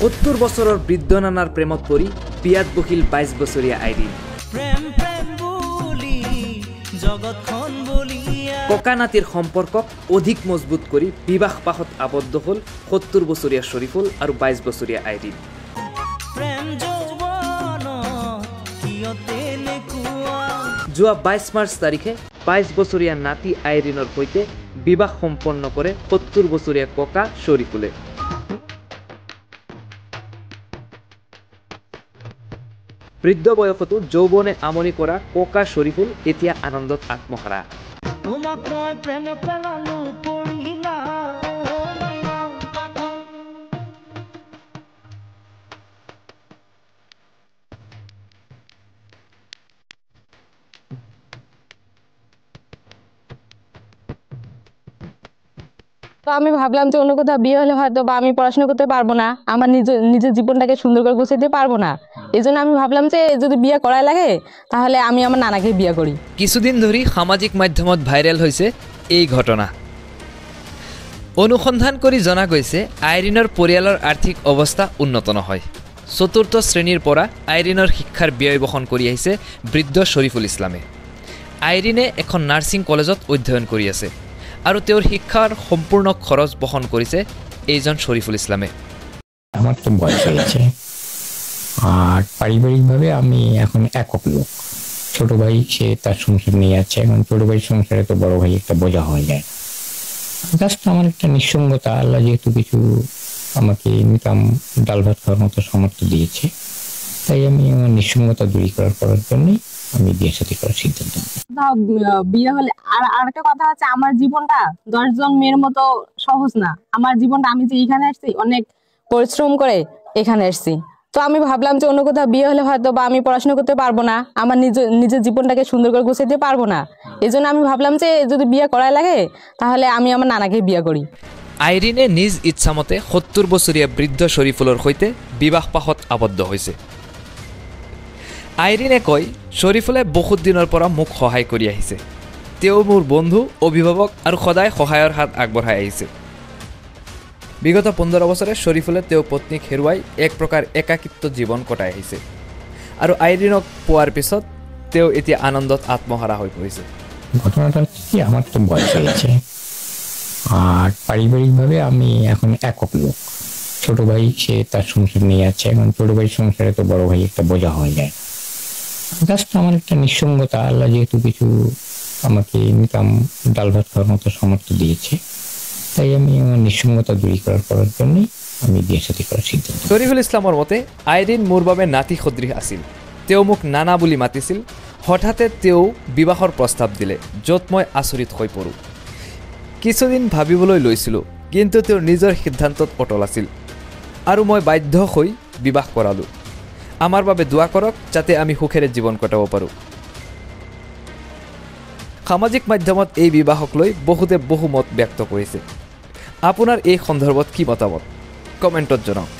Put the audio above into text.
70 বছৰৰ বৃদ্ধ নানাৰ প্ৰেমত পৰি বিয়াত বহিল 22 বছৰীয়া আইৰিন। ককা নাতিৰ সম্পৰ্কক অধিক মজবুত কৰি বিবাহ পাশত আবদ্ধ হ'ল 70 বছৰীয়া শৰীফুল আৰু 22 বছৰীয়া আইৰিন। যোৱা 22 মাৰ্চ তাৰিখে 22 বছৰীয়া নাতি আইৰিনৰ সৈতে বিবাহ সম্পন্ন কৰে 70 বছৰীয়া ককা শৰীফুলে। বৃদ্ধ বয়সতো যৌৱনে আমনি কৰা ককা শৰীফুল এতিয়া আনন্দত আত্মহাৰা। তো আমি ভাবলাম যে অন্য কোথাও বিয়ে হলে হয়তো বা আমি পড়াশোনা করতে পারবো না, আমার নিজের জীবনটাকে সুন্দর করে গুছাইতে পারবো না। এই জন্য আমি ভাবলাম যে যদি বিয়ে করাই লাগে তাহলে আমি আমার নানাকে বিয়ে করি। কিছুদিন ধৰি সামাজিক মাধ্যমত ভাইৰেল হৈছে এই ঘটনা। অনুসন্ধান কৰি জনা গৈছে আইৰিনৰ পৰিয়ালৰ আৰ্থিক অৱস্থা উন্নত নহয়। ৪ৰ্থ শ্ৰেণীৰ পৰা আইৰিনৰ শিক্ষাৰ ব্যয় বহন কৰি আহিছে বৃদ্ধ শৰীফুল ইছলামে। আইৰিনে এখন নাৰ্ছিং কলেজত অধ্যয়ন কৰি আছে আৰু তেওঁৰ শিক্ষাৰ সম্পূৰ্ণ খৰচ বহন কৰিছে এইজন শৰীফুল ইছলামে। আমার তো বয়স হয়েছে আর পারিবারিকভাবে আমি এখন একক লোক। ছোট ভাই সে তার সংসার নিয়ে আছে, এখন ছোট ভাইয়ের সংসারে তো বড় ভাই একটা বোঝা হয়ে যায়। জাস্ট আমার একটা নিঃসঙ্গতা, আল্লাহ যেহেতু কিছু আমাকে ইনকাম ডাল ভাত খাওয়ার মতো সামর্থ্য দিয়েছে, তাই আমি আমার নিঃসঙ্গতা দূরীকরণ করার জন্যই আমি বিয়ে সাথী করার সিদ্ধান্ত নিই। বিয়ে হলে আর একটা কথা আছে, আমার জীবনটা 10 জন মেয়ের মতো সহজ না। আমার জীবনটা, আমি যে এখানে আসছি অনেক পরিশ্রম করে এখানে আসছি। তো আমি ভাবলাম যে অন্য কোথাও বিয়ে হলে হয়তো বা আমি পড়াশোনা করতে পারবো না, আমার নিজের জীবনটাকে সুন্দর করে গুছাইতে পারবো না। এই জন্য আমি ভাবলাম যে যদি বিয়ে করাই লাগে তাহলে আমি আমার নানাকে বিয়ে করি। আইৰিনে নিজ ইচ্ছামতে 70 বছৰীয়া বৃদ্ধ শৰীফুলৰ সৈতে বিবাহ পাশত আবদ্ধ হৈছে। আইৰিনে কয়, শৰীফুলে বহুত দিনৰ পৰা মোক সহায় কৰি আহিছে। তেওঁ মোৰ বন্ধু, অভিভাৱক আৰু সদায় সহায়ৰ হাত আগবঢ়াই আহিছে। বিগত 15 বছৰে শৰীফুলে তেওঁৰ পত্নীক হেৰুৱাই এক প্ৰকাৰ একাকিত্ব জীৱন কটাই আহিছে আৰু আইৰিনক পোৱাৰ পিছত তেওঁ এতিয়া আনন্দত আত্মহাৰা হৈ পৰিছে। ঘটনাটা কি, আমার তো বয়স হয়েছে আর পারিবারিকভাবে আমি এখন একক লোক। ছোট ভাই সে তার সংসার নিয়ে আছে, এখন ছোট ভাইয়ের সংসারে তো বড় ভাই একটা বোঝা হয়ে যায়। জাস্ট আমার একটা নিঃসঙ্গতা, আল্লাহ যেহেতু কিছু আমাকে ইনকাম ডাল ভাত খাওয়ার মতো সামর্থ্য দিয়েছে, তাই আমি আমার নিঃসঙ্গতা দূরীকরণ করার জন্যই আমি বিয়ে সাথী করার সিদ্ধান্ত। শৰীফুল ইছলামৰ মতে আইৰিন মোৰ বাবে নাতি সদৃশ আছিল। তেওঁ মোক নানা বুলি মাতিছিল। হঠাতে তেওঁ বিবাহৰ প্ৰস্তাৱ দিলে, য'ত মই আচৰিত হৈ পৰোঁ। কিছুদিন ভাবিবলৈ লৈছিলোঁ, কিন্তু তেওঁৰ নিজৰ সিদ্ধান্তত অটল আছিল আৰু মই বাধ্য হৈ বিবাহ কৰালোঁ। আমাৰ বাবে দোৱা কৰক যাতে আমি সুখেৰে জীৱন কটাব পাৰোঁ। সামাজিক মাধ্যমত এই বিবাহক লৈ বহুতে বহু মত ব্যক্ত কৰিছে। আপোনাৰ এই সন্দৰ্ভত কি মতামত? কমেণ্টত জনাওক।